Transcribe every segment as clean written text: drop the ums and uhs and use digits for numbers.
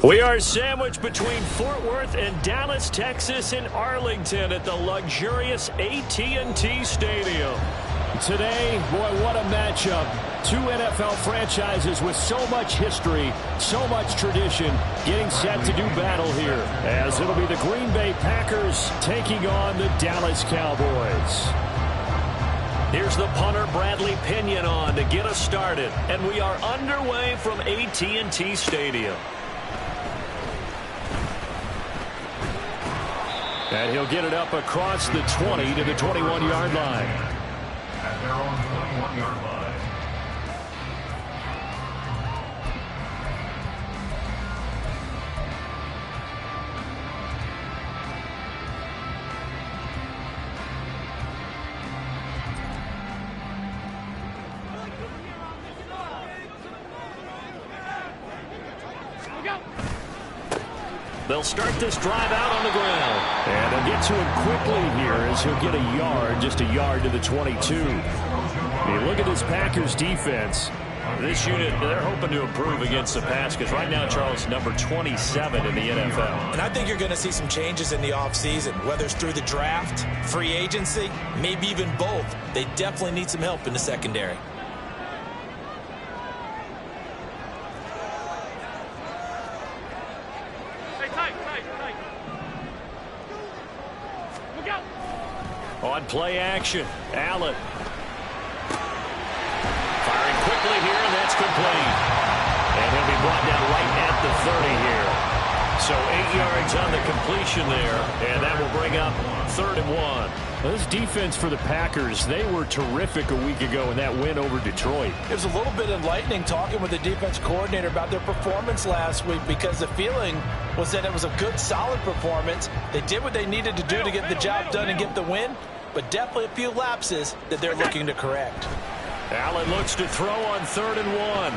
We are sandwiched between Fort Worth and Dallas, Texas in Arlington at the luxurious AT&T Stadium. Today, boy, what a matchup. Two NFL franchises with so much history, so much tradition, getting set to do battle here, as it'll be the Green Bay Packers taking on the Dallas Cowboys. Here's the punter, Bradley Pinion, on to get us started. And we are underway from AT&T Stadium. And he'll get it up across the 20 to the 21-yard line. At their own 21-yard line. They'll start this drive out on the ground. And they'll get to him quickly here as he'll get a yard, just a yard to the 22. You look at this Packers defense. This unit, they're hoping to improve against the pass because right now, Charles, number 27 in the NFL. And I think you're going to see some changes in the offseason, whether it's through the draft, free agency, maybe even both. They definitely need some help in the secondary. On play action, Allen. Firing quickly here, and that's complete. And he'll be brought down right at the 30 here. So 8 yards on the completion there, and that will bring up 3rd and 1. Well, this defense for the Packers, they were terrific a week ago in that win over Detroit. It was a little bit enlightening talking with the defense coordinator about their performance last week because the feeling was that it was a good, solid performance. They did what they needed to do to get the job done and get the win, but definitely a few lapses that they're looking to correct. Allen looks to throw on 3rd and 1.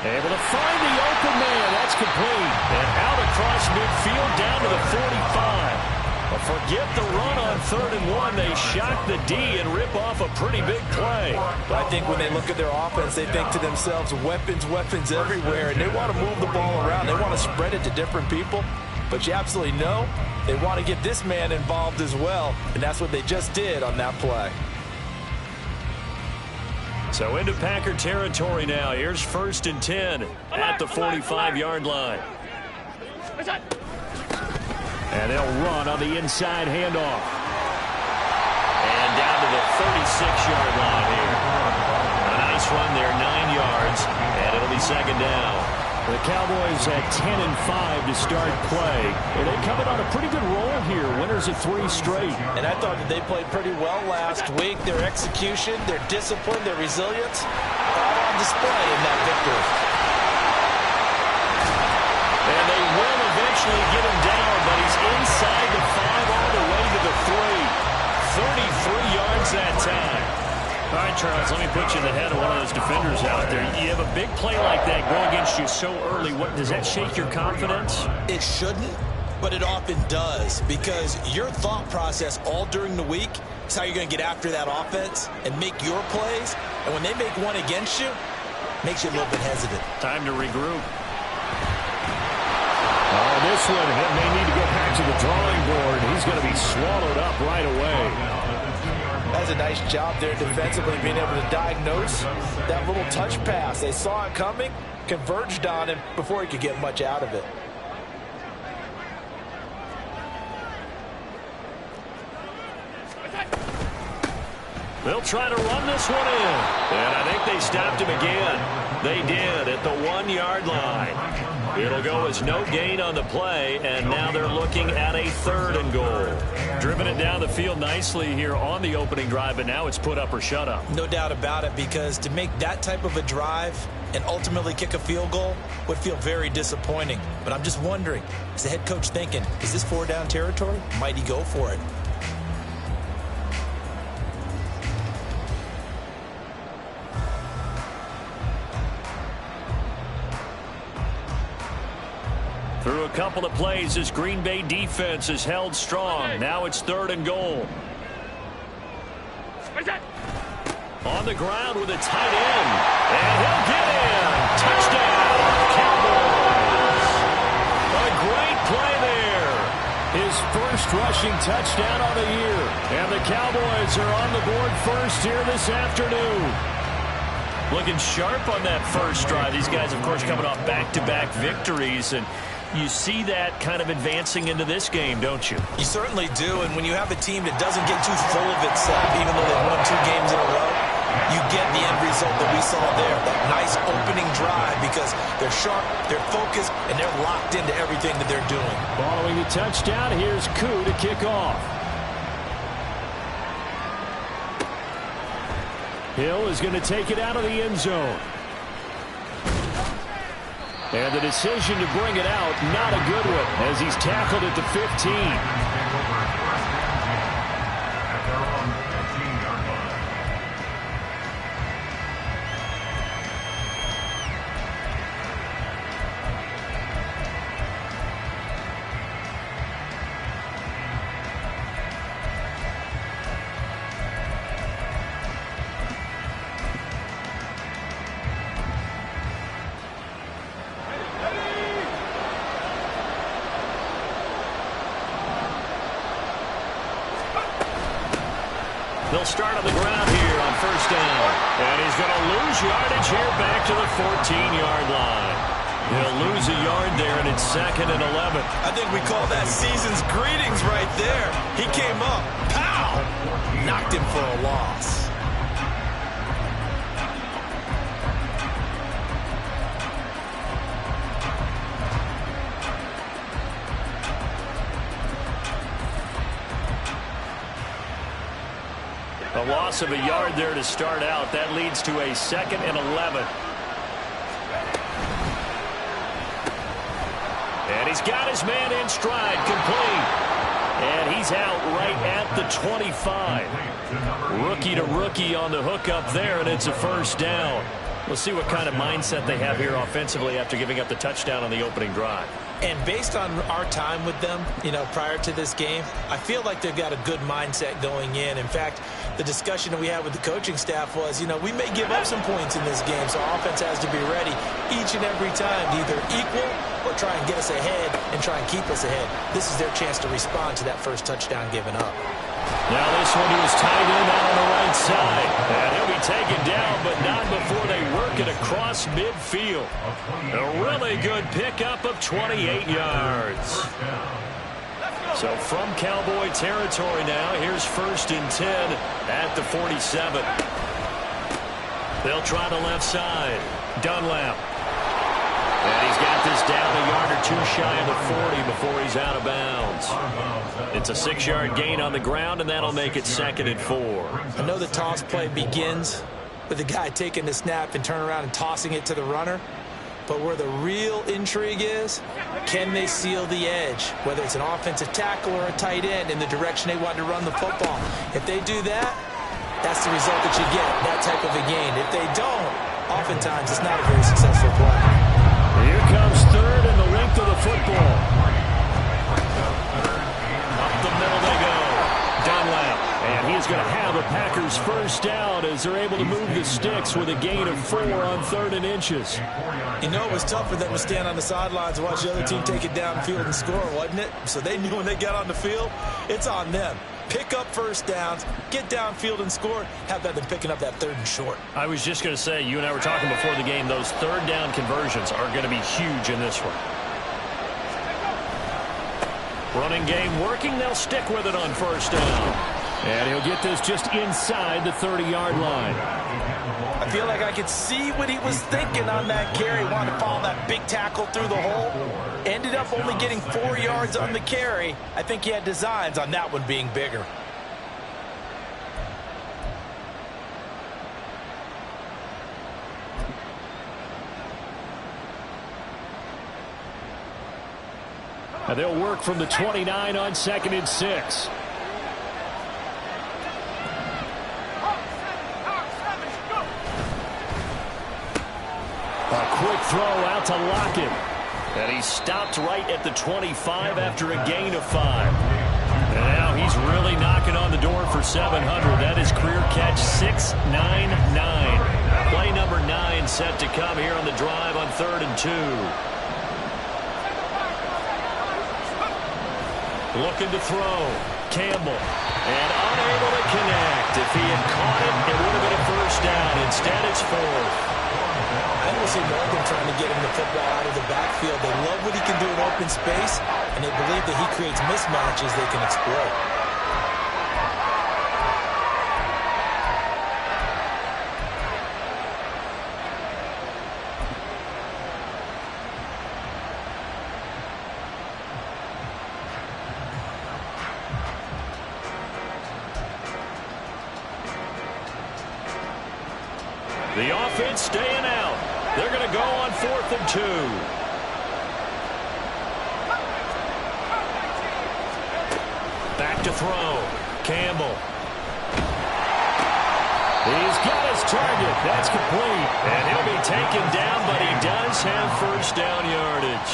Able to find the open man. That's complete. And out across midfield down to the 45. Well, forget the run on 3rd and 1. They shock the D and rip off a pretty big play. But I think when they look at their offense, they think to themselves, weapons, weapons everywhere. And they want to move the ball around. They want to spread it to different people. But you absolutely know they want to get this man involved as well. And that's what they just did on that play. So into Packer territory now. Here's 1st and 10 at the 45-yard line. And they'll run on the inside handoff. And down to the 36-yard line here. A nice run there, 9 yards, and it'll be 2nd down. The Cowboys at 10-5 to start play. And they come in on a pretty good roll here. Winners of 3 straight. And I thought that they played pretty well last week. Their execution, their discipline, their resilience, all on display in that victory. And they will eventually get him down, but he's inside the 5 all the way to the 3. 33 yards that time. All right, Charles, let me put you in the head of one of those defenders out there. You have a big play like that go against you so early. What does that shake your confidence? It shouldn't, but it often does because your thought process all during the week is how you're going to get after that offense and make your plays. And when they make one against you, it makes you a little bit hesitant. Time to regroup. Oh, this one may need to go back to the drawing board. He's going to be swallowed up right away. That's a nice job there defensively, being able to diagnose that little touch pass. They saw it coming, converged on him before he could get much out of it. They'll try to run this one in. And I think they stopped him again. They did at the 1-yard line. It'll go as no gain on the play, and now they're looking at a 3rd and goal. Driven it down the field nicely here on the opening drive, but now it's put up or shut up. No doubt about it, because to make that type of a drive and ultimately kick a field goal would feel very disappointing. But I'm just wondering, is the head coach thinking, is this 4-down territory? Might he go for it? Through a couple of plays, this Green Bay defense is held strong. Now it's 3rd and goal. On the ground with a tight end. And he'll get in. Touchdown, Cowboys. first rushing touchdown on the year. And the Cowboys are on the board first here this afternoon. Looking sharp on that first drive. These guys, of course, coming off back-to-back victories, and you see that kind of advancing into this game, don't you? You certainly do, and when you have a team that doesn't get too full of itself, even though they've won 2 games in a row, you get the end result that we saw there, that nice opening drive, because they're sharp, they're focused, and they're locked into everything that they're doing. Following the touchdown, here's Koo to kick off. Hill is going to take it out of the end zone. And the decision to bring it out, not a good one, as he's tackled at the 15. They'll start on the ground here on first down. And he's going to lose yardage here back to the 14-yard line. He'll lose a yard there, and it's 2nd and 11. I think we call that season's greetings right there. He came up, pow! Knocked him for a loss. A loss of a yard there to start out. That leads to a 2nd and 11. And he's got his man in stride, complete. And he's out right at the 25. Rookie to rookie on the hookup there, and it's a first down. We'll see what kind of mindset they have here offensively after giving up the touchdown on the opening drive. And based on our time with them, prior to this game, I feel like they've got a good mindset going in. In fact, the discussion that we had with the coaching staff was, we may give up some points in this game, so our offense has to be ready each and every time to either equal or try and get us ahead and try and keep us ahead. This is their chance to respond to that first touchdown given up. Now this one to his tight end out on the right side. And he'll be taken down, but not before they work it across midfield. A really good pickup of 28 yards. So from Cowboy territory now, here's 1st and 10 at the 47. They'll try the left side. Dunlap. And he's got this down a yard or 2 shy of the 40 before he's out of bounds. It's a 6-yard gain on the ground, and that'll make it 2nd and 4. I know the toss play begins with the guy taking the snap and turning around and tossing it to the runner. But where the real intrigue is, can they seal the edge, whether it's an offensive tackle or a tight end, in the direction they want to run the football? If they do that, that's the result that you get, that type of a gain. If they don't, oftentimes it's not a very successful play. Here comes 3rd and the length of the football. Up the middle they go. Dunlap. And he's going to have a Packers first down as they're able to move the sticks with a gain of 4 on 3rd and inches. It was tough for them to stand on the sidelines and watch the other team take it downfield and score, wasn't it? So they knew when they got on the field, it's on them. Pick up first downs, get downfield and score. How about them picking up that 3rd and short? I was just going to say, you and I were talking before the game, those 3rd down conversions are going to be huge in this one. Running game working. They'll stick with it on first down. And he'll get this just inside the 30-yard line. I feel like I could see what he was thinking on that carry. Wanted to follow that big tackle through the hole. Ended up only getting 4 yards on the carry. I think he had designs on that one being bigger. And they'll work from the 29 on 2nd and 6. A quick throw out to Lockett. And he stopped right at the 25 after a gain of 5. And now he's really knocking on the door for 700. That is career catch 699. Play number 9 set to come here on the drive on 3rd and 2. Looking to throw. Campbell. And unable to connect. If he had caught it, it would have been a first down. Instead, it's fourth. I think we'll see more of them trying to get him the football out of the backfield. They love what he can do in open space, and they believe that he creates mismatches they can exploit. The offense staying out. They're going to go on 4th and 2. Back to throw. Campbell. He's got his target. That's complete. And he'll be taken down, but he does have first down yardage.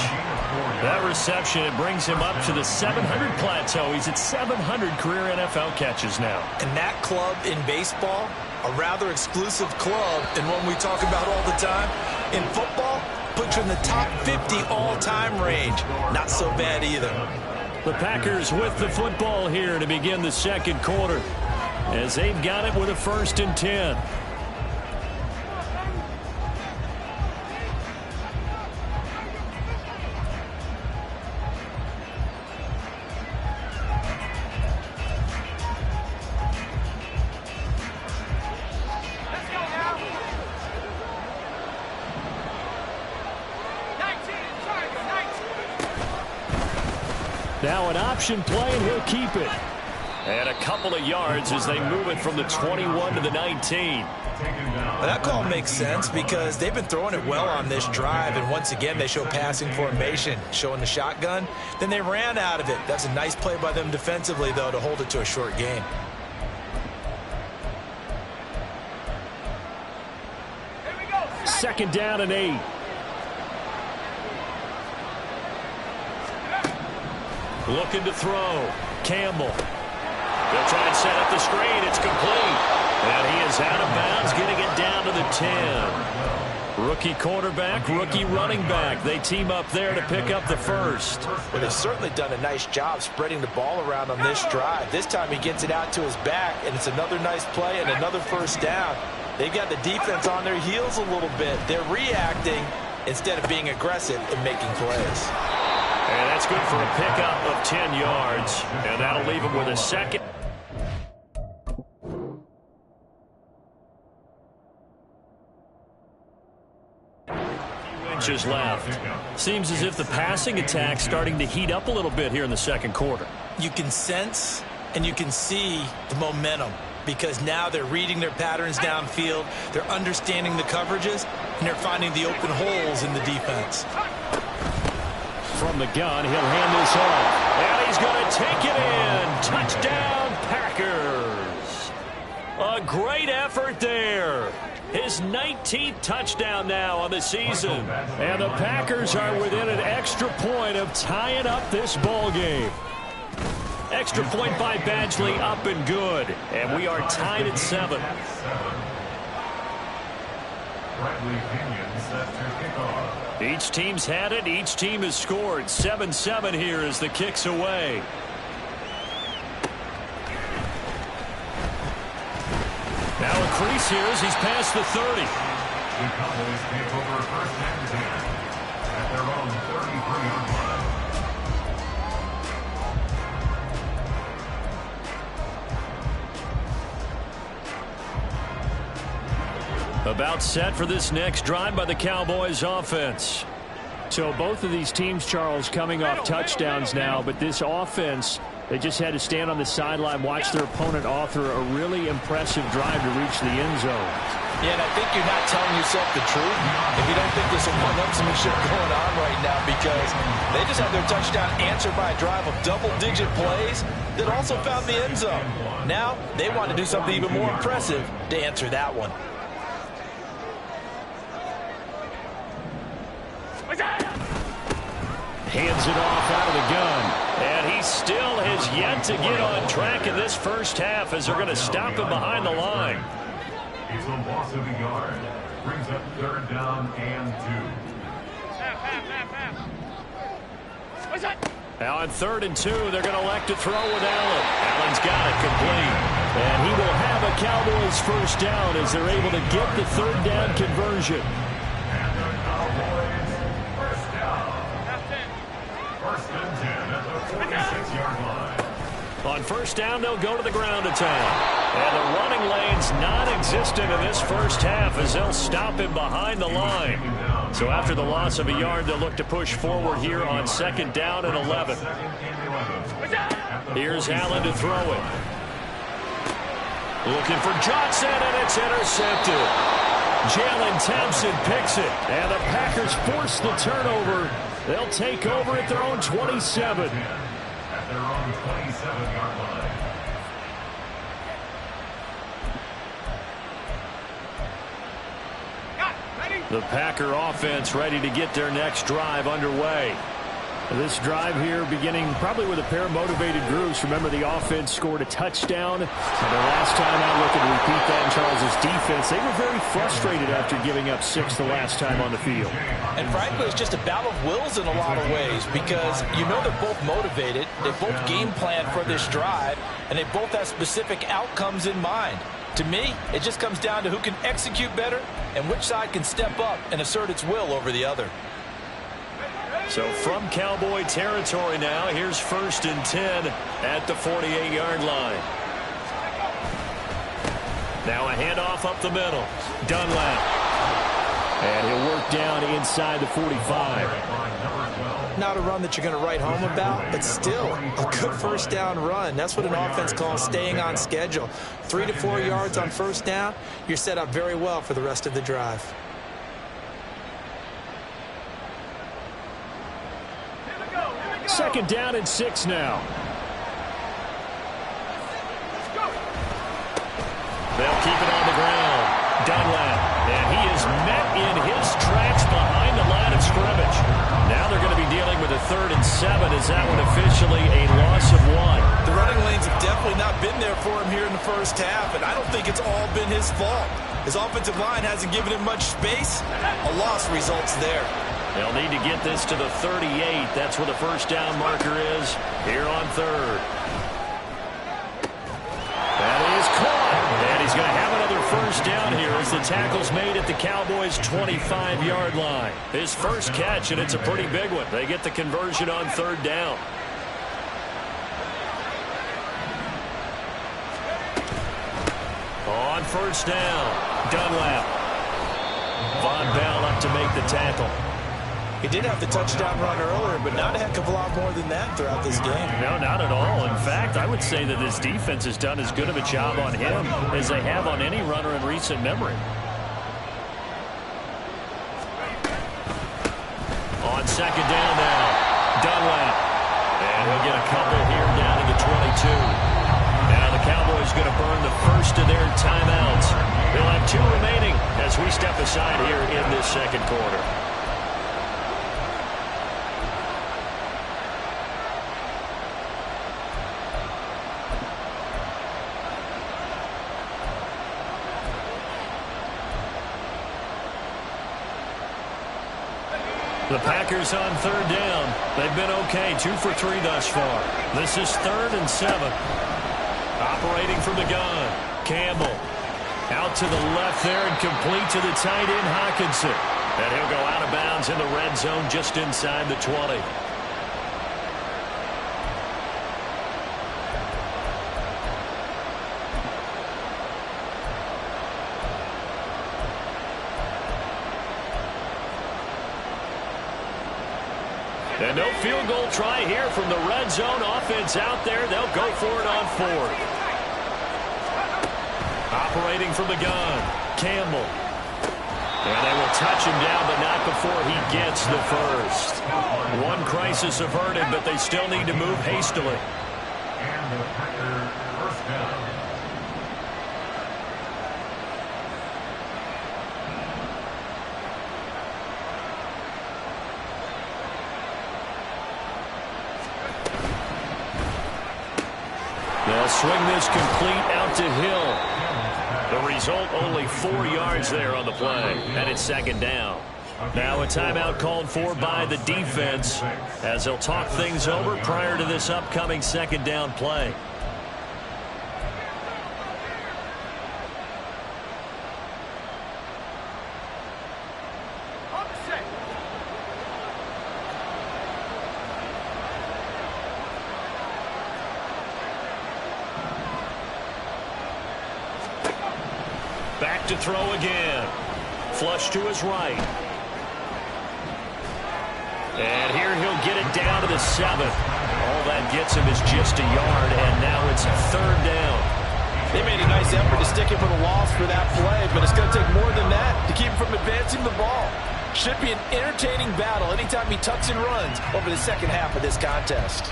That reception, it brings him up to the 700 plateau. He's at 700 career NFL catches now. And that club in baseball, a rather exclusive club, and one we talk about all the time. In football, puts you in the top 50 all-time range. Not so bad either. The Packers with the football here to begin the second quarter, as they've got it with a 1st and 10. Now an option play, and he'll keep it. And a couple of yards as they move it from the 21 to the 19. Well, that call makes sense because they've been throwing it well on this drive, and once again they show passing formation, showing the shotgun. Then they ran out of it. That's a nice play by them defensively, though, to hold it to a short game. Second down and 8. Looking to throw. Campbell. They'll try and set up the screen. It's complete. And he is out of bounds, getting it down to the 10. Rookie quarterback, rookie running back. They team up there to pick up the first. Well, they've certainly done a nice job spreading the ball around on this drive. This time he gets it out to his back, and it's another nice play and another first down. They've got the defense on their heels a little bit. They're reacting instead of being aggressive and making plays. And that's good for a pickup of 10 yards. And that'll leave him with a second. Inches left. Seems as if the passing attack's starting to heat up a little bit here in the second quarter. You can sense and you can see the momentum because now they're reading their patterns downfield, they're understanding the coverages, and they're finding the open holes in the defense. From the gun, he'll hand this off. And he's going to take it in. Touchdown, Packers. A great effort there. His 19th touchdown now on the season. And the Packers are within an extra point of tying up this ball game. Extra point by Badgley, up and good. And we are tied at 7. Each team's had it. Each team has scored. 7-7 here as the kick's away. Now a crease here as he's past the 30. The Cowboys take over 1st and 10 at their own 33-yard line. About set for this next drive by the Cowboys offense. So both of these teams, Charles, coming off touchdowns now, but this offense, they just had to stand on the sideline, watch their opponent author a really impressive drive to reach the end zone. Yeah, and I think you're not telling yourself the truth if you don't think there's some one-upsmanship going on right now, because they just had their touchdown answered by a drive of double-digit plays that also found the end zone. Now they want to do something even more impressive to answer that one. Hands it off out of the gun. And he still has yet to get on track in this first half as they're going to stop him behind the line. It's a loss of a yard. Brings up 3rd down and 2. Now on 3rd and 2, they're going to elect to throw with Allen. Allen's got it complete. And he will have a Cowboys first down as they're able to get the 3rd down conversion. And the Cowboys first down. 1st and 10 at the 46-yard line. On 1st down, they'll go to the ground attack. And the running lane's non-existent in this first half as they'll stop him behind the line. So after the loss of a yard, they'll look to push forward here on 2nd down and 11. Here's Allen to throw it. Looking for Johnson, and it's intercepted. Jalen Thompson picks it, and the Packers force the turnover. They'll take over at their own 27. At their own 27-yard line. The Packer offense ready to get their next drive underway. This drive here beginning probably with a pair of motivated groups. Remember, the offense scored a touchdown. And the last time out, looking to repeat that in Charles' defense, they were very frustrated after giving up 6 the last time on the field. And frankly, it's just a battle of wills in a lot of ways because you know they're both motivated. They both game plan for this drive, and they both have specific outcomes in mind. To me, it just comes down to who can execute better and which side can step up and assert its will over the other. So from Cowboy territory now, here's 1st and 10 at the 48-yard line. Now a handoff up the middle. Dunlap. And he'll work down inside the 45. Not a run that you're going to write home about, but still a good 1st down run. That's what an offense calls staying on schedule. 3 to 4 yards on 1st down, you're set up very well for the rest of the drive. Second down and 6 now. They'll keep it on the ground. Dunlap. And he is met in his tracks behind the line of scrimmage. Now they're going to be dealing with a 3rd and 7. Is that one officially a loss of 1? The running lanes have definitely not been there for him here in the first half, and I don't think it's all been his fault. His offensive line hasn't given him much space. A loss results there. They'll need to get this to the 38. That's where the 1st down marker is here on 3rd. That is caught. And he's going to have another 1st down here as the tackle's made at the Cowboys' 25-yard line. His first catch, and it's a pretty big one. They get the conversion on 3rd down. On 1st down, Dunlap. Von Bell up to make the tackle. He did have the touchdown run earlier, but not a heck of a lot more than that throughout this game. No, not at all. In fact, I would say that this defense has done as good of a job on him as they have on any runner in recent memory. On 2nd down now, Dunlap. And we'll get a couple here down to the 22. Now the Cowboys going to burn the first of their timeouts. They'll have 2 remaining as we step aside here in this 2nd quarter. The Packers on 3rd down. They've been okay, 2 for 3 thus far. This is 3rd and 7. Operating from the gun, Campbell. Out to the left there and complete to the tight end, Hockenson. And he'll go out of bounds in the red zone just inside the 20. And no field goal try here from the red zone. Offense out there. They'll go for it on 4th. Operating from the gun, Campbell. And they will touch him down, but not before he gets the first. One crisis averted, but they still need to move hastily. And the Packers first down. They'll swing this complete out to Hill. The result, only 4 yards there on the play. And it's 2nd down. Now a timeout called for by the defense as they'll talk things over prior to this upcoming second down play. Back to throw again. Flush to his right. And here he'll get it down to the 7. All that gets him is just a yard, and now it's third down. They made a nice effort to stick him with a loss for that play, but it's going to take more than that to keep him from advancing the ball. Should be an entertaining battle anytime he tucks and runs over the second half of this contest.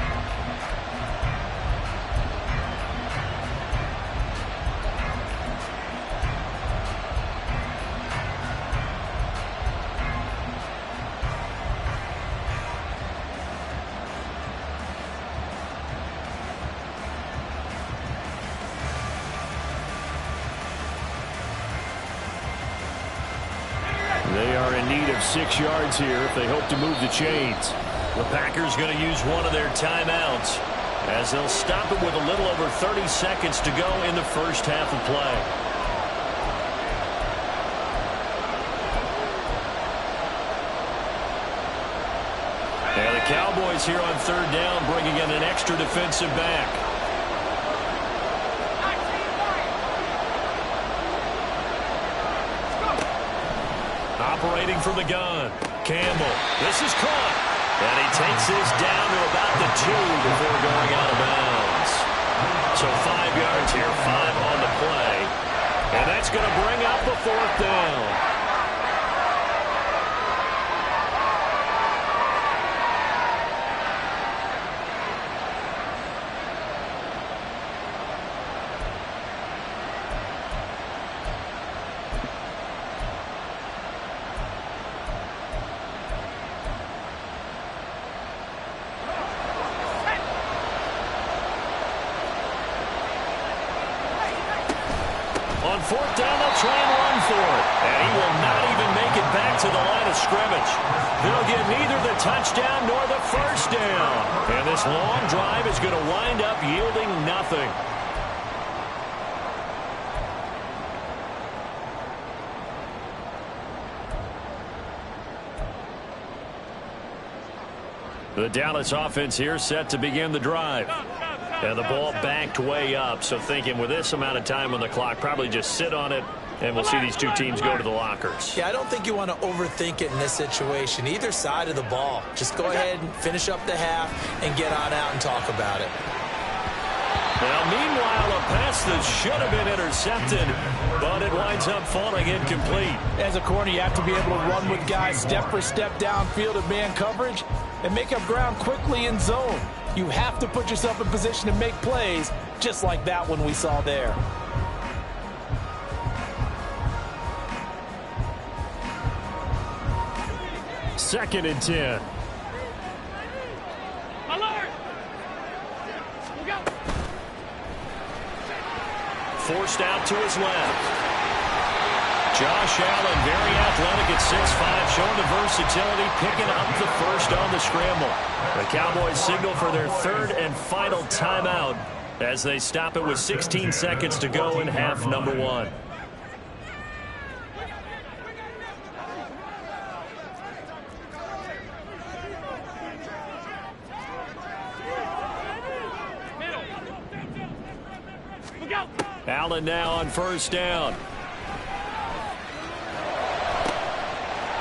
They are in need of 6 yards here if they hope to move the chains. The Packers going to use one of their timeouts as they'll stop it with a little over 30 seconds to go in the first half of play. And the Cowboys here on third down bringing in an extra defensive back. Operating from the gun, Campbell. This is caught. And he takes this down to about the 2 before going out of bounds. So 5 yards here, 5 on the play. And that's going to bring up the fourth down. On fourth down, they'll try and run for it. And he will not even make it back to the line of scrimmage. They'll get neither the touchdown nor the first down. And this long drive is going to wind up yielding nothing. The Dallas offense here set to begin the drive. And the ball backed way up, so thinking with this amount of time on the clock, probably just sit on it, and we'll see these two teams go to the lockers. Yeah, I don't think you want to overthink it in this situation. Either side of the ball. Just go ahead and finish up the half and get on out and talk about it. Now, meanwhile, a pass that should have been intercepted, but it winds up falling incomplete. As a corner, you have to be able to run with guys step for step downfield of man coverage and make up ground quickly in zone. You have to put yourself in position to make plays, just like that one we saw there. Second and 10. Forced out to his left. Josh Allen, very athletic at 6'5", showing the versatility, picking up the first on the scramble. The Cowboys signal for their third and final timeout as they stop it with 16 seconds to go in half number 1. Allen now on first down.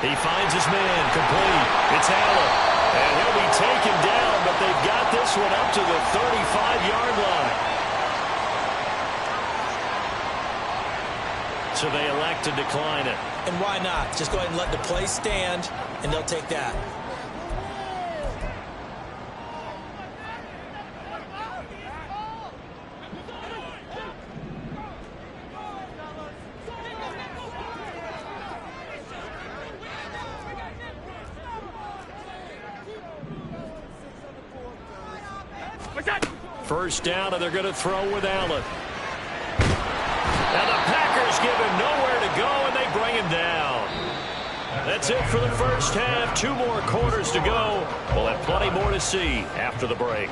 He finds his man, complete. It's Allen. And he'll be taken down, but they've got this one up to the 35-yard line. So they elect to decline it. And why not? Just go ahead and let the play stand, and they'll take that. First down, and they're going to throw with Allen. And the Packers give him nowhere to go, and they bring him down. That's it for the first half. 2 more quarters to go. We'll have plenty more to see after the break.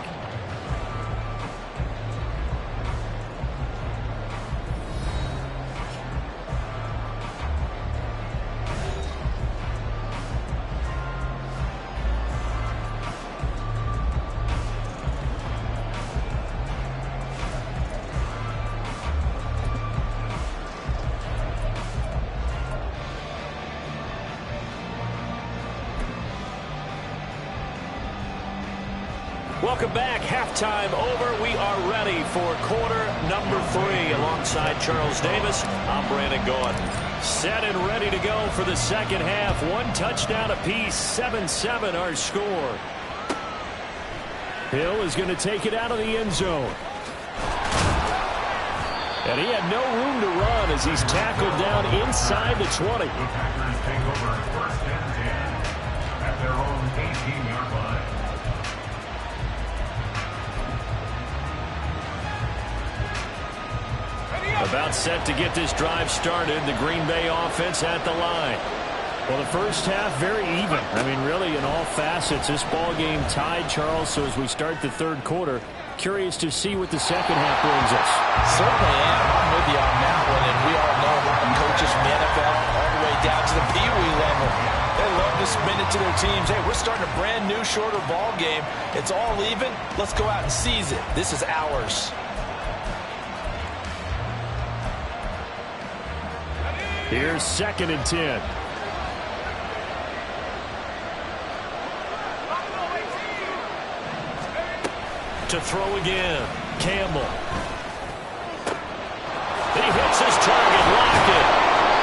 Welcome back. Halftime over. We are ready for quarter number 3. Alongside Charles Davis, I'm Brandon Gaudin. Set and ready to go for the second half. 1 touchdown apiece. 7-7 our score. Hill is going to take it out of the end zone. And he had no room to run as he's tackled down inside the 20. The Packers take over first and 10 at their own 18-yard line. About set to get this drive started. The Green Bay offense at the line. Well, the first half, very even. I mean, really, in all facets, this ball game tied, Charles. So as we start the third quarter, curious to see what the second half brings us. Certainly am. I'm with you on that one. And we all know that the coaches from the NFL all the way down to the Pee Wee level, they love to spin it to their teams. Hey, we're starting a brand new, shorter ball game. It's all even. Let's go out and seize it. This is ours. Here's 2nd and 10. To throw again. Campbell. He hits his target. Lockett.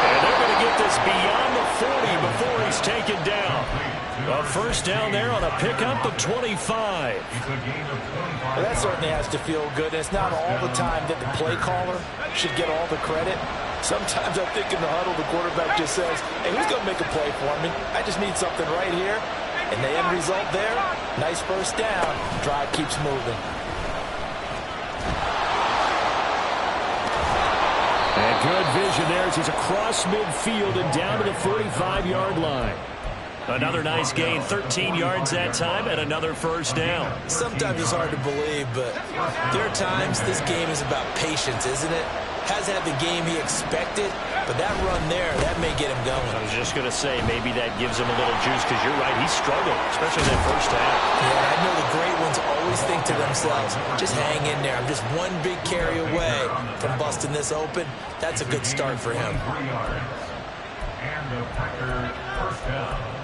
And they're going to get this beyond the 40 before he's taken down. A first down there on a pickup of 25. Well, that certainly has to feel good. It's not all the time that the play caller should get all the credit. Sometimes I think in the huddle, the quarterback just says, hey, who's going to make a play for me? I just need something right here. And the end result there, nice first down. Drive keeps moving. And good vision there as he's across midfield and down to the 45-yard line. Another nice gain, 13 yards that time, and another first down. Sometimes it's hard to believe, but there are times this game is about patience, isn't it? Hasn't had the game he expected, but that run there, that may get him going. I was just going to say, maybe that gives him a little juice, because you're right, he struggled, especially that first half. Yeah, I know the great ones always think to themselves, just hang in there. I'm just one big carry away from busting this open. That's a good start for him. 3 yards. And the Packers first down.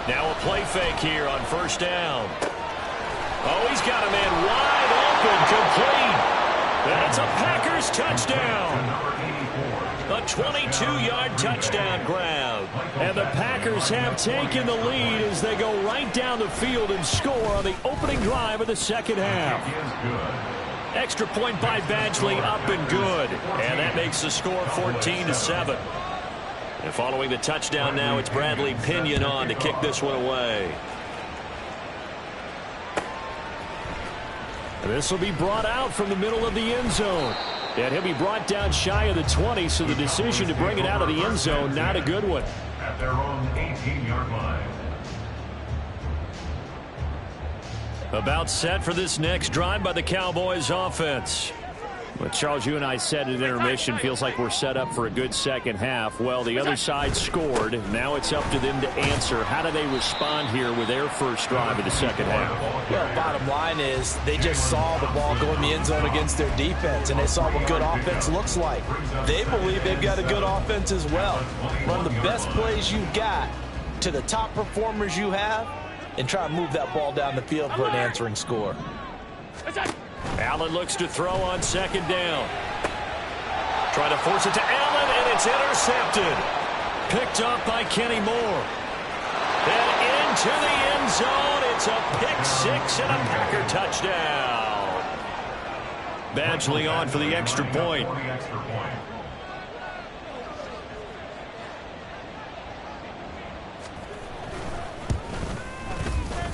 Now a play fake here on first down. Oh, he's got a man wide open, complete. That's a Packers touchdown. A 22-yard touchdown grab. And the Packers have taken the lead as they go right down the field and score on the opening drive of the second half. Extra point by Badgley, up and good. And that makes the score 14-7. And following the touchdown now, it's Bradley Pinion on to kick this one away. This will be brought out from the middle of the end zone. And he'll be brought down shy of the 20, so the decision to bring it out of the end zone, not a good one. At their own 18-yard line. About set for this next drive by the Cowboys offense. Well, Charles, you and I said at intermission, feels like we're set up for a good second half. Well, the other side scored. Now it's up to them to answer. How do they respond here with their first drive of the second half? Well, bottom line is they just saw the ball go in the end zone against their defense, and they saw what good offense looks like. They believe they've got a good offense as well. Run the best plays you've got to the top performers you have, and try and move that ball down the field for an answering score. Allen looks to throw on second down. Trying to force it to Allen, and it's intercepted. Picked up by Kenny Moore. And into the end zone. It's a pick six and a Packer touchdown. Badgley on for the extra point.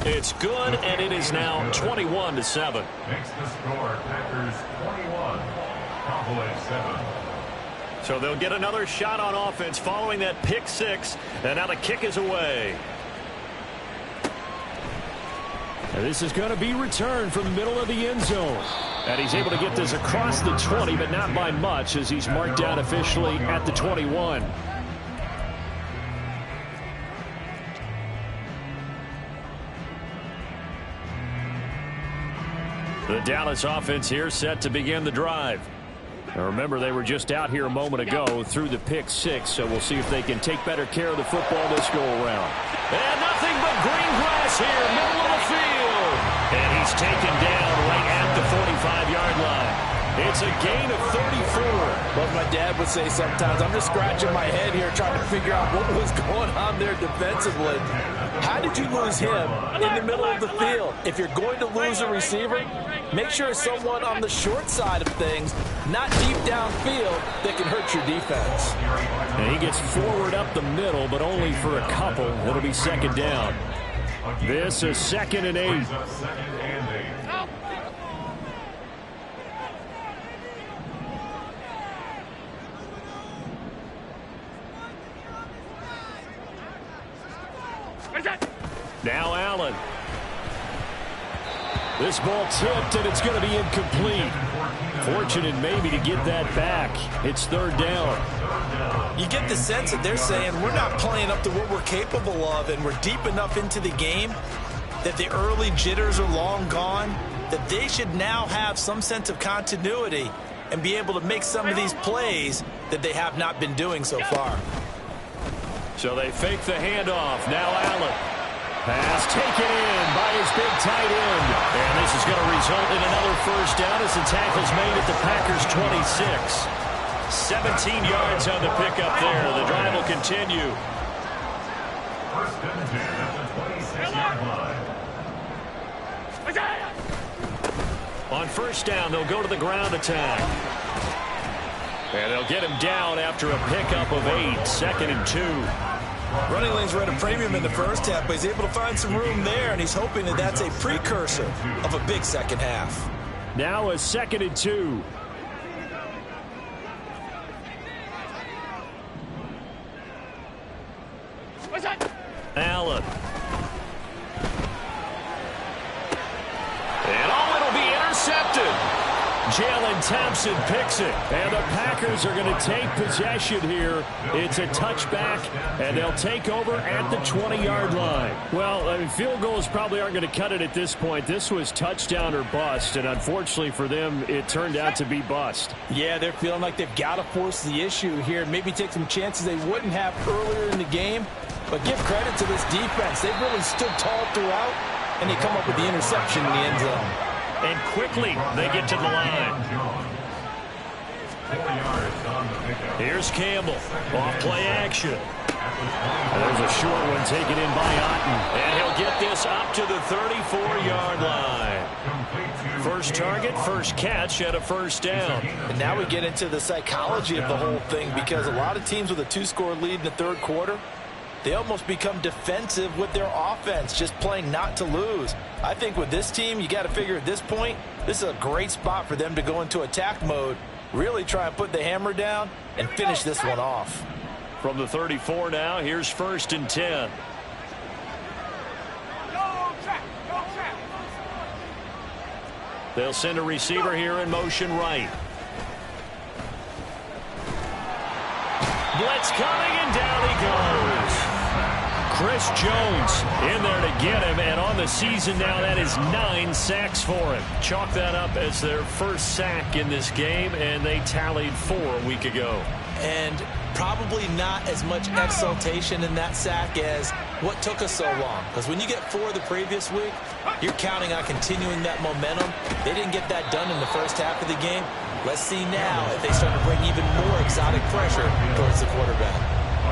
It's good, and it is now 21-7. Makes the score Packers 21, Cowboys 7. So they'll get another shot on offense following that pick six, and now the kick is away. And this is going to be returned from the middle of the end zone. And he's able to get this across the 20, but not by much, as he's marked down officially at the 21. The Dallas offense here set to begin the drive. Now remember, they were just out here a moment ago through the pick six, so we'll see if they can take better care of the football this go-around. And nothing but green grass here, middle of the field. And he's taken down right at the 45-yard line. It's a gain of 34. What my dad would say sometimes, I'm just scratching my head here trying to figure out what was going on there defensively. How did you lose him in the middle of the field? If you're going to lose a receiver, make sure it's someone on the short side of things, not deep downfield, that can hurt your defense. And he gets forward up the middle, but only for a couple. It'll be second down. This is 2nd and 8. Now Allen. This ball tipped, and it's going to be incomplete. Fortunate maybe to get that back. It's 3rd down. You get the sense that they're saying we're not playing up to what we're capable of, and we're deep enough into the game that the early jitters are long gone, that they should now have some sense of continuity and be able to make some of these plays that they have not been doing so far. So they fake the handoff. Now Allen. Pass taken in by his big tight end. And this is going to result in another first down as the tackle's made at the Packers' 26. 17 yards on the pickup there. The drive will continue. First and 10 at the 26-yard line. On first down, they'll go to the ground attack. And they'll get him down after a pickup of 8. 2nd and 2. Running lanes were at a premium in the first half, but he's able to find some room there, and he's hoping that that's a precursor of a big second half. Now a 2nd and 2. Allen. And it'll be intercepted. Jalen Thompson picks it, and the Packers are going to take possession here. It's a touchback, and they'll take over at the 20-yard line. Well, I mean, field goals probably aren't going to cut it at this point. This was touchdown or bust, and unfortunately for them, it turned out to be bust. Yeah, they're feeling like they've got to force the issue here, maybe take some chances they wouldn't have earlier in the game. But give credit to this defense. They've really stood tall throughout, and they come up with the interception in the end zone. And quickly, they get to the line. Here's Campbell. Off play action. There's a short one taken in by Otten. And he'll get this up to the 34-yard line. First target, first catch, and a first down. And now we get into the psychology of the whole thing, because a lot of teams with a 2-score lead in the third quarter, they almost become defensive with their offense, just playing not to lose. I think with this team, you got to figure at this point, this is a great spot for them to go into attack mode, really try and put the hammer down and finish this one off. From the 34 now, here's 1st and 10. They'll send a receiver here in motion right. Blitz coming, and down he goes. Chris Jones in there to get him, and on the season now, that is 9 sacks for him. Chalk that up as their first sack in this game, and they tallied 4 a week ago. And probably not as much exultation in that sack as what took us so long. Because when you get 4 the previous week, you're counting on continuing that momentum. They didn't get that done in the first half of the game. Let's see now if they start to bring even more exotic pressure towards the quarterback.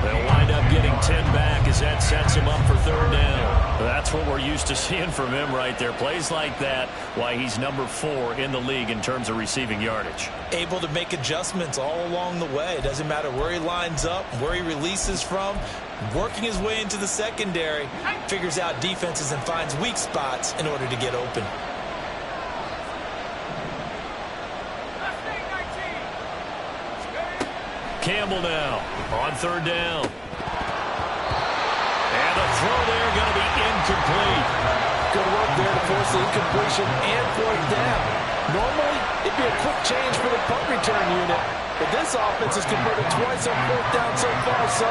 They'll wind up getting 10 back as that sets him up for third down. That's what we're used to seeing from him right there. Plays like that, why he's number 4 in the league in terms of receiving yardage. Able to make adjustments all along the way. Doesn't matter where he lines up, where he releases from. Working his way into the secondary, figures out defenses and finds weak spots in order to get open. Campbell now on third down. And the throw there going to be incomplete. Good work there to force the incompletion and fourth down. Normally, it'd be a quick change for the punt return unit, but this offense has converted twice on fourth down so far, so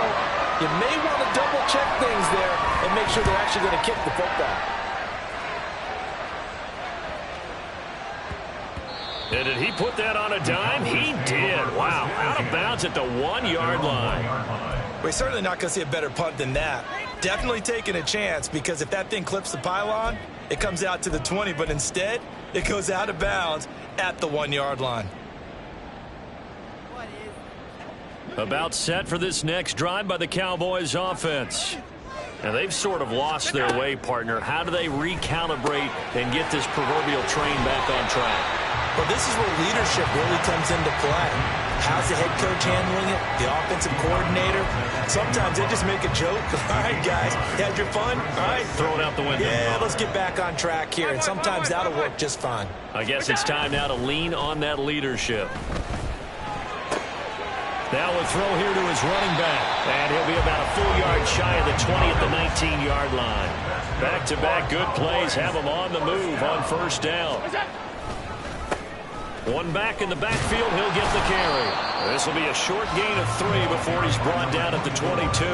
you may want to double-check things there and make sure they're actually going to kick the football. And did he put that on a dime? He did. Wow. Out of bounds at the 1-yard line. We're certainly not going to see a better punt than that. Definitely taking a chance, because if that thing clips the pylon, it comes out to the 20, but instead, it goes out of bounds at the 1-yard line. About set for this next drive by the Cowboys offense. Now, they've sort of lost their way, partner. How do they recalibrate and get this proverbial train back on track? Well, this is where leadership really comes into play. How's the head coach handling it? The offensive coordinator? Sometimes they just make a joke. All right, guys, you had your fun? All right. Throw it out the window. Yeah, let's get back on track here. And sometimes that'll work just fine. I guess it's time now to lean on that leadership. Now a throw here to his running back. And he'll be about a full yard shy of the 20 at the 19-yard line. Back-to-back good plays have him on the move on first down. One back in the backfield, he'll get the carry. This will be a short gain of 3 before he's brought down at the 22.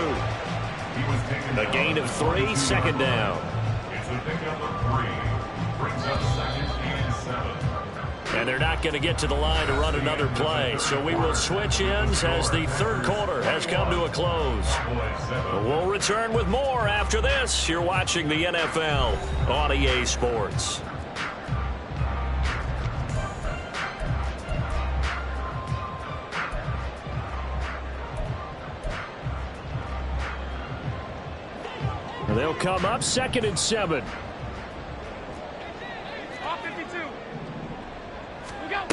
A gain of 3, second down. It's a pickup of 3. Brings up second and 7. And they're not going to get to the line to run another play. So we will switch ends as the third quarter has come to a close. We'll return with more after this. You're watching the NFL on EA Sports. They'll come up 2nd and 7. Off 52. We go.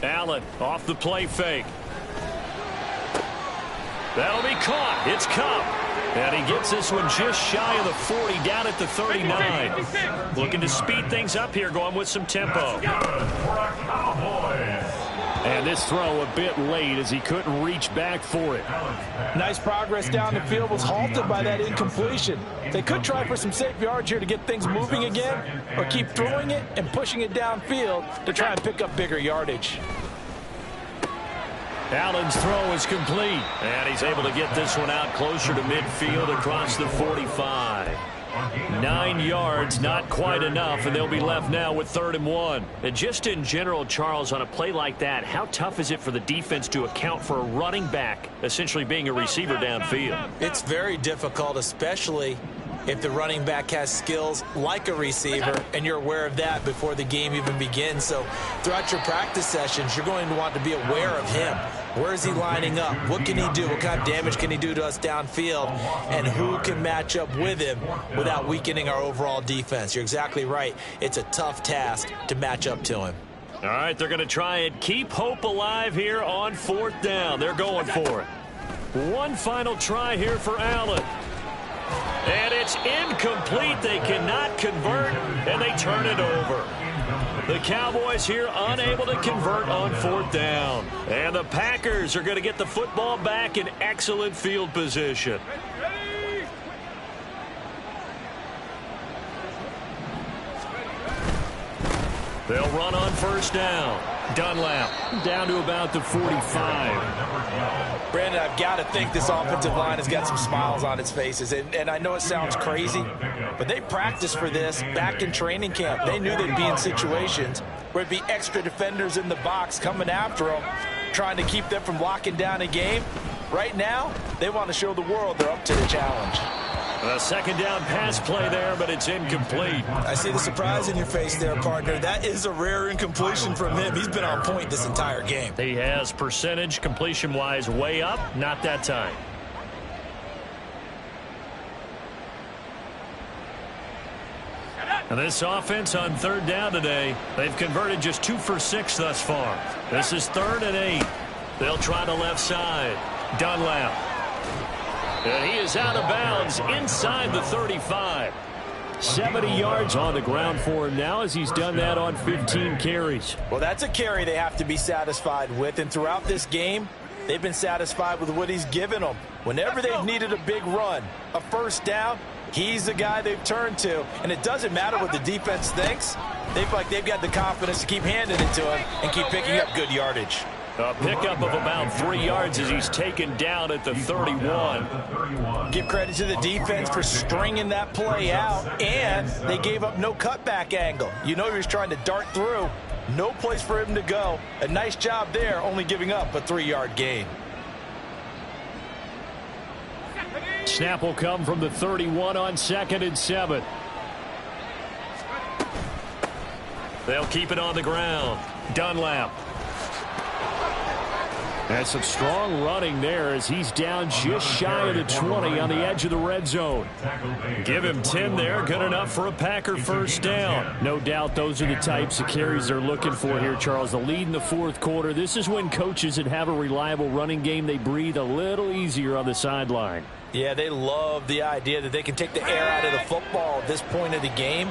Allen off the play fake. That'll be caught. It's Cup. And he gets this one just shy of the 40, down at the 39. Looking to speed things up here, going with some tempo. And this throw a bit late as he couldn't reach back for it. Nice progress down the field, was halted by that incompletion. They could try for some safe yards here to get things moving again, or keep throwing it and pushing it downfield to try and pick up bigger yardage. Allen's throw is complete, and he's able to get this one out closer to midfield across the 45. 9 yards, not quite enough, and they'll be left now with 3rd and 1. And just in general, Charles, on a play like that, how tough is it for the defense to account for a running back essentially being a receiver downfield? It's very difficult, especially if the running back has skills like a receiver, and you're aware of that before the game even begins. So throughout your practice sessions, you're going to want to be aware of him. Where is he lining up? What can he do? What kind of damage can he do to us downfield? And who can match up with him without weakening our overall defense? You're exactly right. It's a tough task to match up to him. All right, they're going to try and keep hope alive here on 4th down. They're going for it. One final try here for Allen. And it's incomplete. They cannot convert, and they turn it over. The Cowboys here unable to convert on 4th down. And the Packers are going to get the football back in excellent field position. They'll run on 1st down. Dunlap down to about the 45. Brandon, I've got to think this offensive line has got some smiles on its faces. And I know it sounds crazy, but they practiced for this back in training camp. They knew they'd be in situations where it'd be extra defenders in the box coming after them, trying to keep them from locking down a game. Right now, they want to show the world they're up to the challenge. A 2nd down pass play there, but it's incomplete. I see the surprise in your face there, partner. That is a rare incompletion from him. He's been on point this entire game. He has percentage completion-wise way up, not that time. And this offense on third down today, they've converted just 2 for 6 thus far. This is 3rd and 8. They'll try the left side. Dunlap. And he is out of bounds inside the 35. 70 yards on the ground for him now as he's done that on 15 carries. Well, that's a carry they have to be satisfied with. And throughout this game, they've been satisfied with what he's given them. Whenever they've needed a big run, a first down, he's the guy they've turned to. And it doesn't matter what the defense thinks. They feel like they've got the confidence to keep handing it to him and keep picking up good yardage. A pickup of about 3 yards as he's taken down at the 31. Give credit to the defense for stringing that play out, and they gave up no cutback angle. You know he was trying to dart through. No place for him to go. A nice job there, only giving up a 3-yard gain. Snap will come from the 31 on 2nd and 7. They'll keep it on the ground. Dunlap. That's some strong running there as he's down just shy of the 20 on the edge of the red zone. Give him 10 there, good enough for a Packer first down. No doubt those are the types of carries they're looking for here, Charles. The lead in the 4th quarter. This is when coaches that have a reliable running game, they breathe a little easier on the sideline. Yeah, they love the idea that they can take the air out of the football at this point of the game.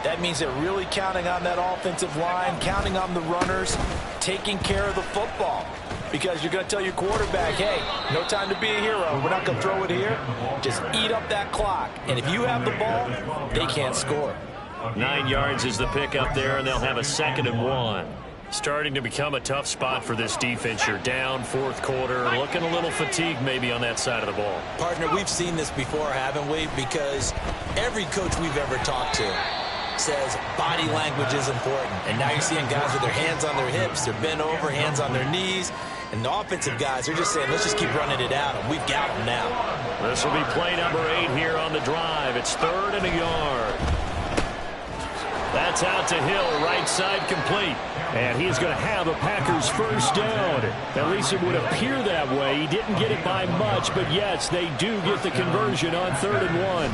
That means they're really counting on that offensive line, counting on the runners, taking care of the football. Because you're going to tell your quarterback, hey, no time to be a hero. We're not going to throw it here. Just eat up that clock. And if you have the ball, they can't score. 9 yards is the pickup there, and they'll have a 2nd and 1. Starting to become a tough spot for this defense. You're down 4th quarter, looking a little fatigued maybe on that side of the ball. Partner, we've seen this before, haven't we? Because every coach we've ever talked to says body language is important. And now you're seeing guys with their hands on their hips, they're bent over, hands on their knees. And the offensive guys are just saying, let's just keep running it out, and we've got them now. This will be play number 8 here on the drive. It's 3rd and a yard. That's out to Hill, right side complete. And he's going to have a Packers first down. At least it would appear that way. He didn't get it by much, but yes, they do get the conversion on 3rd and 1.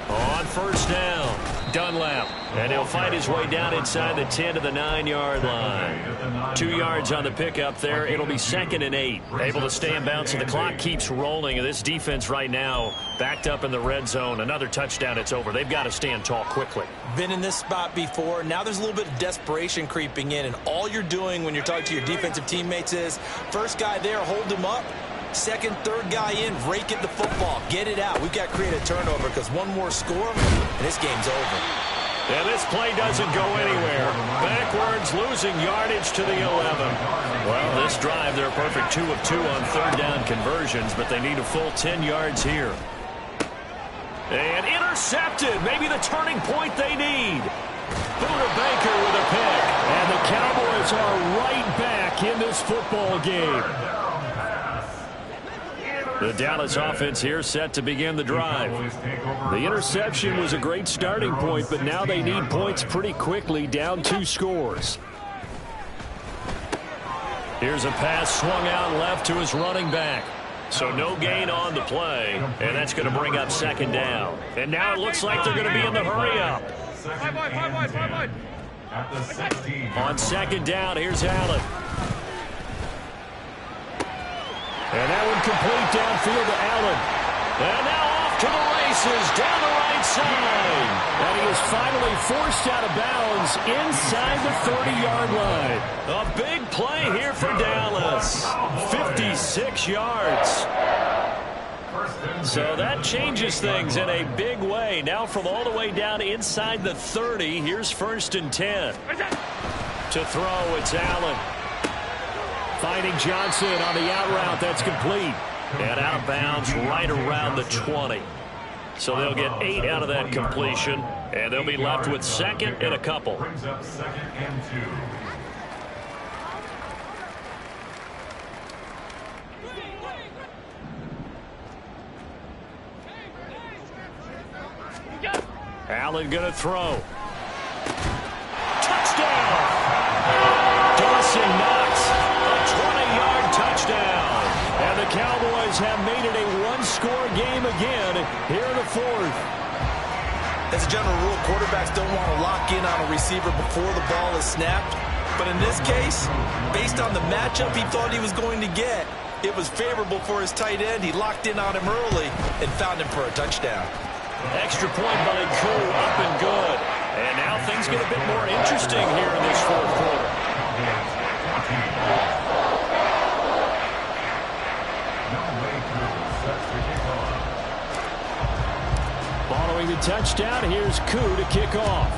On first down, Dunlap. And he'll fight his way down inside the 10 to the 9-yard line. 2 yards on the pickup there. It'll be 2nd and 8. Able to stay in bounds, and the clock keeps rolling. And this defense right now backed up in the red zone. Another touchdown, it's over. They've got to stand tall quickly. Been in this spot before. Now there's a little bit of desperation creeping in. And all you're doing when you're talking to your defensive teammates is, first guy there, hold him up. Second, third guy in, rake at the football. Get it out. We've got to create a turnover because one more score, and this game's over. And this play doesn't go anywhere. Backwards, losing yardage to the 11. Well, this drive, they're a perfect 2 of 2 on 3rd down conversions, but they need a full 10 yards here. And intercepted. Maybe the turning point they need. Buda Baker with a pick. And the Cowboys are right back in this football game. The Dallas offense here set to begin the drive. The interception was a great starting point, but now they need points pretty quickly, down 2 scores. Here's a pass swung out left to his running back. So no gain on the play, and that's going to bring up 2nd down. And now it looks like they're going to be in the hurry-up. On 2nd down, here's Allen. And that one complete downfield to Allen. And now off to the races down the right side. And he is finally forced out of bounds inside the 30-yard line. A big play here for Dallas. 56 yards. So that changes things in a big way. Now from all the way down inside the 30, here's 1st and 10. To throw, it's Allen. Finding Johnson on the out route. That's complete. And out of bounds right around the 20. So they'll get 8 out of that completion. And they'll be left with 2nd and a couple. Brings up 2nd and 2. Allen going to throw. Touchdown! Dawson Knox. A 20-yard touchdown. And the Cowboys have made it a one-score game again here in the 4th. As a general rule, quarterbacks don't want to lock in on a receiver before the ball is snapped. But in this case, based on the matchup he thought he was going to get, it was favorable for his tight end. He locked in on him early and found him for a touchdown. Extra point by Coo, up and good. And now things get a bit more interesting here in this fourth quarter. Following the touchdown, here's Coo to kick off.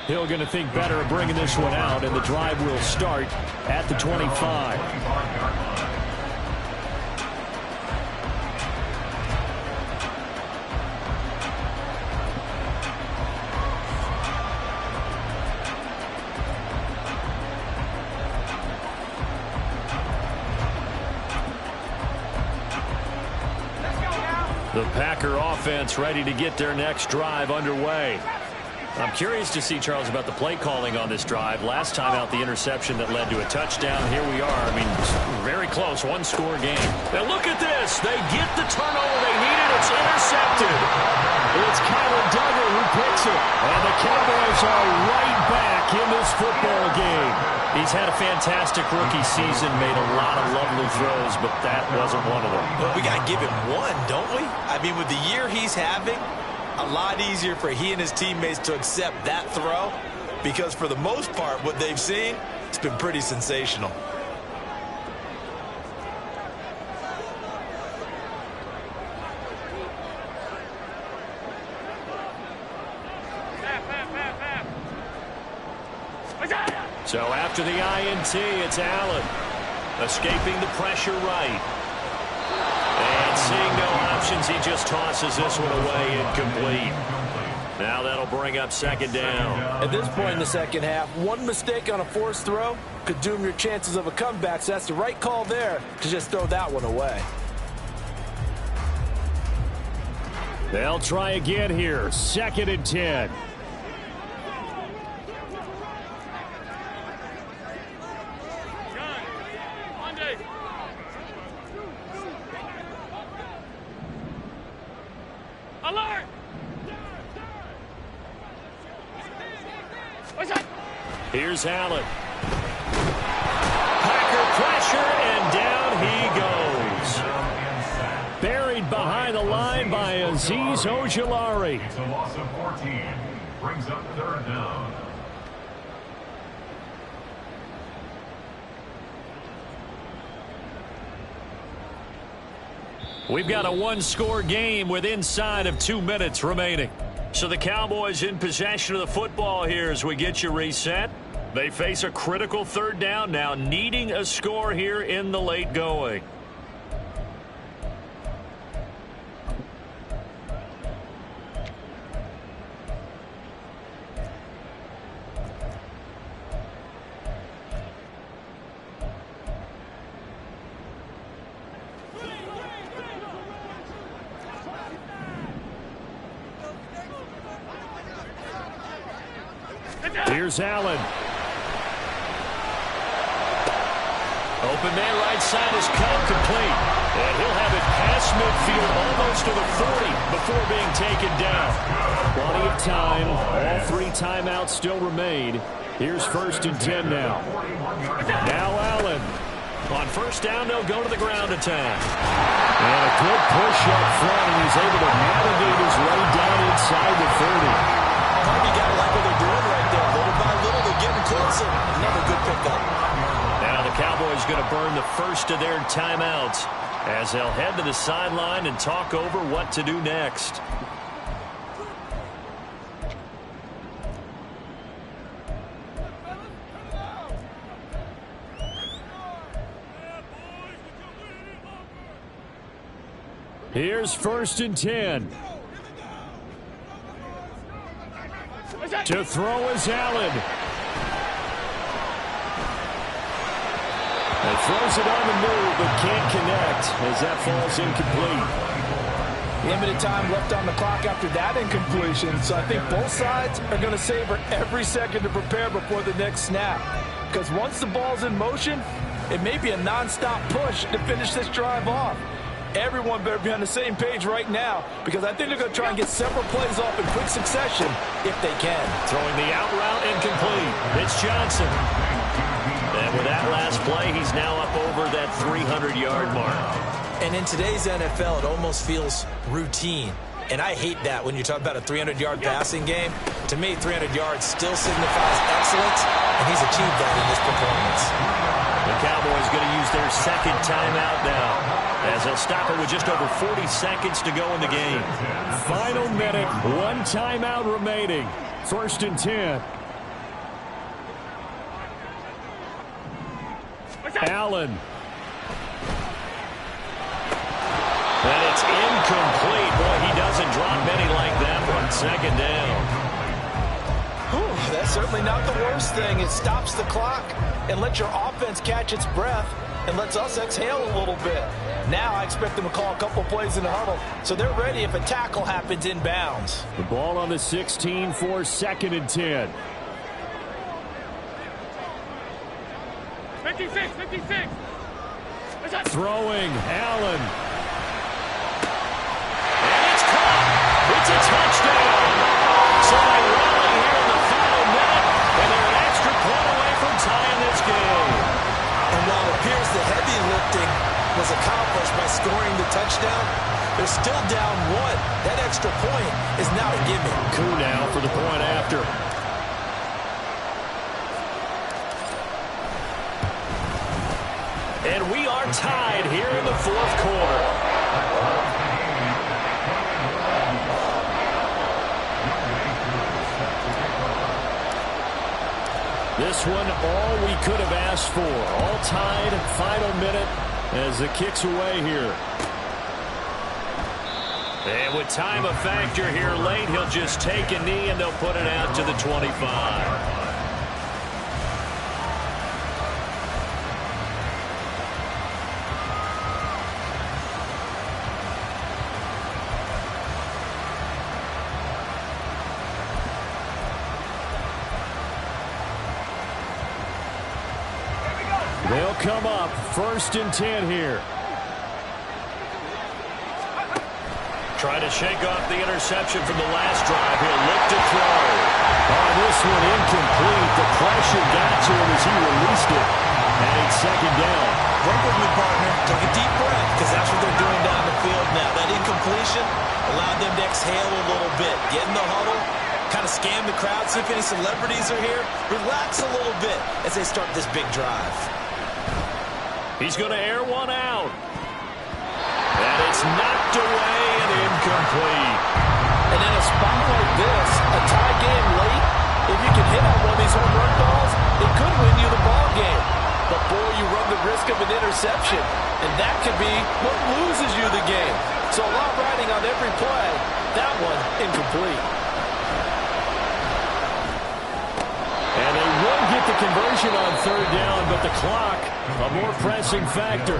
Hill going to think better of bringing this one out, and the drive will start at the 25. The Packer offense ready to get their next drive underway. I'm curious to see, Charles, about the play calling on this drive. Last time out, the interception that led to a touchdown. Here we are. I mean, very close, one-score game. Now look at this. They get the turnover they needed. It's intercepted. It's Kyler Duggar who picks it. And the Cowboys are right back in this football game. He's had a fantastic rookie season, made a lot of lovely throws, but that wasn't one of them. Well, we got to give him one, don't we? I mean, with the year he's having, a lot easier for he and his teammates to accept that throw, because for the most part, what they've seen, it's been pretty sensational. So after the INT, it's Allen. Escaping the pressure right. And seeing no options, he just tosses this one away, incomplete. Now that'll bring up second down. At this point in the second half, one mistake on a forced throw could doom your chances of a comeback, so that's the right call there to just throw that one away. They'll try again here. 2nd and 10. Alert! Here's Allen. Packer pressure, and down he goes. Buried behind the line by Azeez Ojulari. It's a loss of 14. Brings up third down. We've got a one-score game with inside of 2 minutes remaining. So the Cowboys in possession of the football here as we get you reset. They face a critical third down now, needing a score here in the late going. Here's Allen. Open man right side is cut complete. And he'll have it past midfield almost to the 40 before being taken down. Plenty of time. All 3 timeouts still remain. Here's 1st and 10 now. Now Allen. On first down, they'll go to the ground attack. And a good push up front, and he's able to navigate his way down inside the 30. You got to like what they're doing right there. Little by little, they're getting closer. Another good pickup. Now the Cowboys going to burn the first of their timeouts as they'll head to the sideline and talk over what to do next. Here's 1st and 10. To throw is Allen. And throws it on the move, but can't connect as that falls incomplete. Limited time left on the clock after that incompletion, so I think both sides are going to savor every second to prepare before the next snap. Because once the ball's in motion, it may be a nonstop push to finish this drive off. Everyone better be on the same page right now because I think they're going to try and get several plays off in quick succession if they can. Throwing the out route incomplete. It's Johnson. And with that last play, he's now up over that 300-yard mark. And in today's NFL, it almost feels routine. And I hate that when you talk about a 300-yard passing game. To me, 300 yards still signifies excellence, and he's achieved that in this performance. The Cowboys going to use their second timeout now, as they'll stop it with just over 40 seconds to go in the game. Final minute, one timeout remaining. 1st and 10. Allen. And it's incomplete. Boy, he doesn't drop many like that one. 2nd down. Whew, that's certainly not the worst thing. It stops the clock and lets your offense catch its breath and lets us exhale a little bit. Now I expect them to call a couple plays in the huddle, so they're ready if a tackle happens inbounds. The ball on the 16 for 2nd and 10. 56, 56. Throwing, Allen. And it's caught. It's a touchdown. So they rally here in the final minute, and they're an extra point away from tying this game. And while it appears the heavy lifting was accomplished by scoring the touchdown, they're still down 1. That extra point is now a gimme. Coup now for the point after. And we are tied here in the 4th quarter. This one, all we could have asked for. All tied, final minute as the kick's away here. And with time a factor here late, he'll just take a knee and they'll put it out to the 25. They'll come up 1st and 10 here. Trying to shake off the interception from the last drive. He'll look to throw. Oh, this one incomplete. The pressure got to him as he released it. And it's 2nd down. Work with me, partner. Take a deep breath, because that's what they're doing down the field now. That incompletion allowed them to exhale a little bit. Get in the huddle, kind of scan the crowd, see if any celebrities are here. Relax a little bit as they start this big drive. He's going to air one out. And it's knocked away and incomplete. And in a spot like this, a tie game late, if you can hit on one of these home run balls, it could win you the ball game. But, boy, you run the risk of an interception, and that could be what loses you the game. So a lot riding on every play. That one, incomplete. And they will get the conversion on 3rd down, but the clock, a more pressing factor.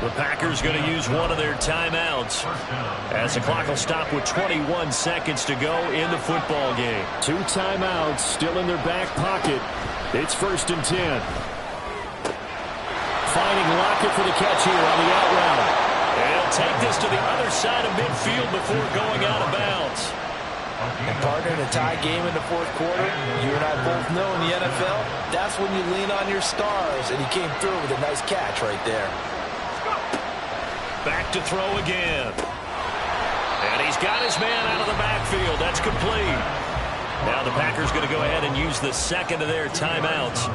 The Packers going to use one of their timeouts as the clock will stop with 21 seconds to go in the football game. 2 timeouts still in their back pocket. It's 1st and 10. Finding Lockett for the catch here on the out route. And he'll take this to the other side of midfield before going out of bounds. And partner, in a tie game in the 4th quarter, you and I both know in the NFL, that's when you lean on your stars, and he came through with a nice catch right there. Back to throw again. And he's got his man out of the backfield. That's complete. Now the Packers going to go ahead and use the second of their timeouts.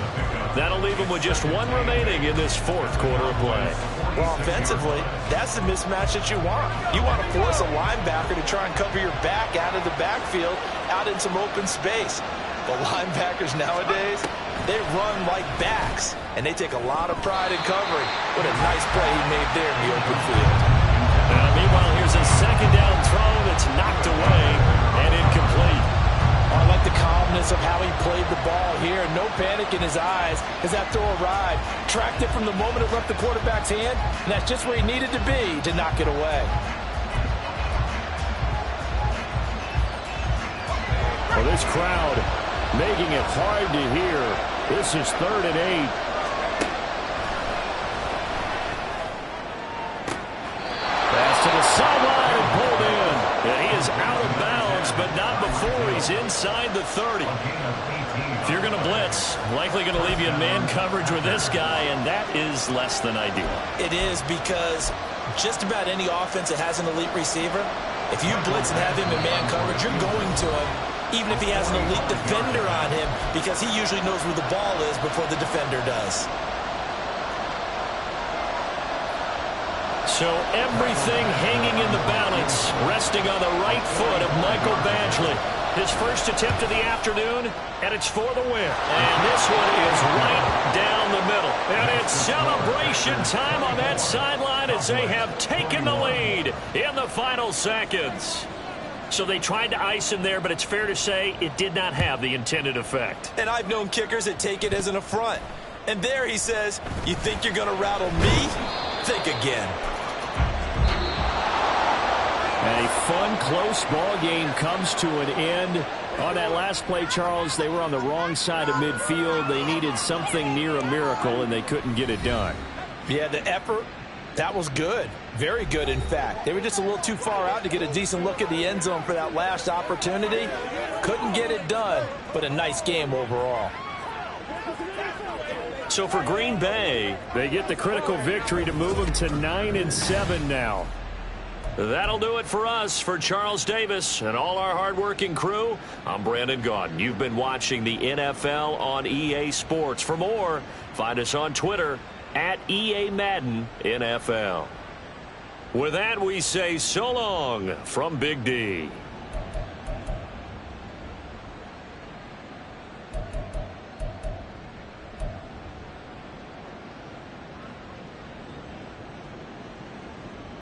That'll leave them with just one remaining in this 4th quarter of play. Well, offensively, that's the mismatch that you want. You want to force a linebacker to try and cover your back out of the backfield, out in some open space. But linebackers nowadays, they run like backs, and they take a lot of pride in covering. What a nice play he made there in the open field. Meanwhile, here's a 2nd down throw that's knocked away and incomplete. I like the calmness of how he played the ball here. No panic in his eyes as that throw arrived. Tracked it from the moment it left the quarterback's hand, and that's just where he needed to be to knock it away. Well, this crowd making it hard to hear. This is 3rd and 8. He's inside the 30. If you're going to blitz, likely going to leave you in man coverage with this guy, and that is less than ideal. It is, because just about any offense that has an elite receiver, if you blitz and have him in man coverage, you're going to him, even if he has an elite defender on him, because he usually knows where the ball is before the defender does. So everything hanging in the balance, resting on the right foot of Michael Badgley. His first attempt of the afternoon, and it's for the win. And this one is right down the middle. And it's celebration time on that sideline as they have taken the lead in the final seconds. So they tried to ice him there, but it's fair to say it did not have the intended effect. And I've known kickers that take it as an affront. And there he says, you think you're going to rattle me? Think again. And a fun, close ball game comes to an end. On that last play, Charles, they were on the wrong side of midfield. They needed something near a miracle, and they couldn't get it done. Yeah, the effort, that was good. Very good, in fact. They were just a little too far out to get a decent look at the end zone for that last opportunity. Couldn't get it done, but a nice game overall. So for Green Bay, they get the critical victory to move them to 9-7 now. That'll do it for us. For Charles Davis and all our hardworking crew, I'm Brandon Gaudin. You've been watching the NFL on EA Sports. For more, find us on Twitter at EA Madden NFL. With that, we say so long from Big D.